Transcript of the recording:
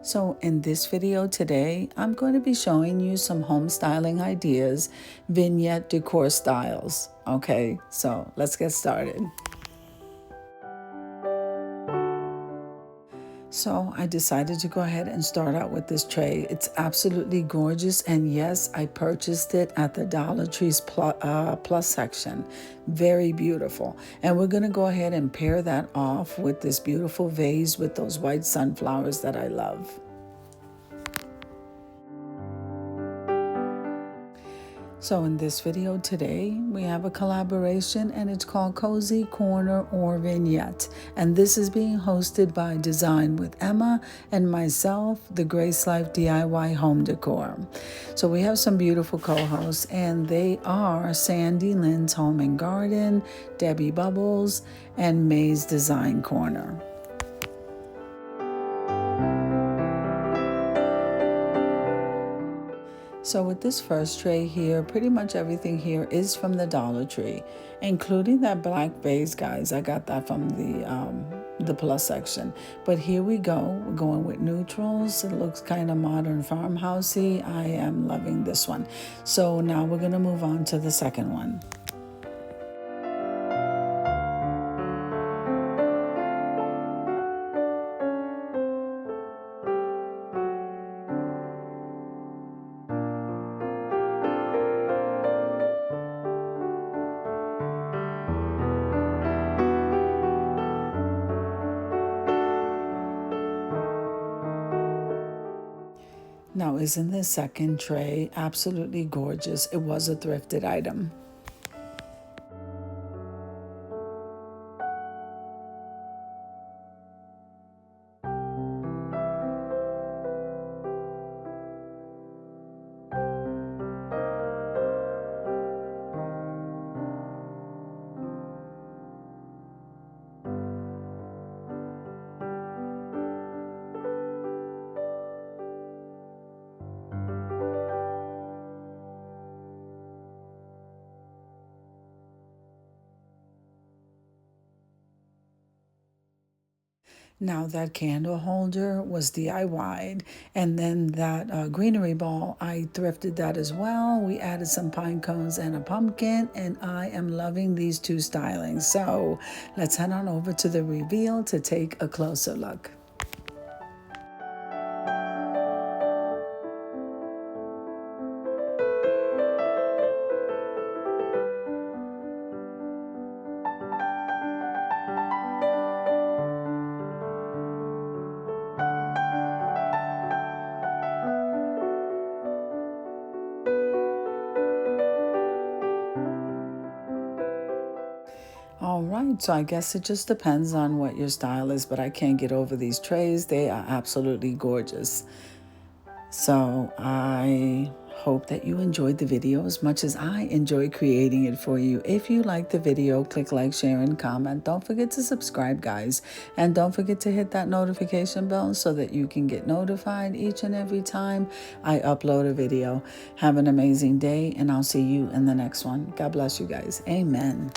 So in this video today, I'm going to be showing you some home styling ideas, vignette decor styles. Okay, so let's get started. So I decided to go ahead and start out with this tray. It's absolutely gorgeous, and yes, I purchased it at the Dollar Tree's plus section. Very beautiful. And we're going to go ahead and pair that off with this beautiful vase with those white sunflowers that I love. So in this video today, we have a collaboration and it's called Cozy Corner or Vignette. And this is being hosted by Design with Emma and myself, the Grace Life DIY Home Decor. So we have some beautiful co-hosts, and they are Sandy Lynn's Home and Garden, Debbie Bubbles, and May's Design Corner. So with this first tray here, pretty much everything here is from the Dollar Tree, including that black vase, guys. I got that from the plus section. But here we go. We're going with neutrals. It looks kind of modern farmhousey. I am loving this one. So now we're going to move on to the second one. Now, isn't this second tray absolutely gorgeous? It was a thrifted item. Now that candle holder was DIY'd, and then that greenery ball, I thrifted that as well. We added some pine cones and a pumpkin, and I am loving these two stylings. So let's head on over to the reveal to take a closer look. All right, so I guess it just depends on what your style is, but I can't get over these trays. They are absolutely gorgeous. So I hope that you enjoyed the video as much as I enjoy creating it for you. If you like the video, click like, share, and comment. Don't forget to subscribe, guys. And don't forget to hit that notification bell so that you can get notified each and every time I upload a video. Have an amazing day, and I'll see you in the next one. God bless you guys. Amen.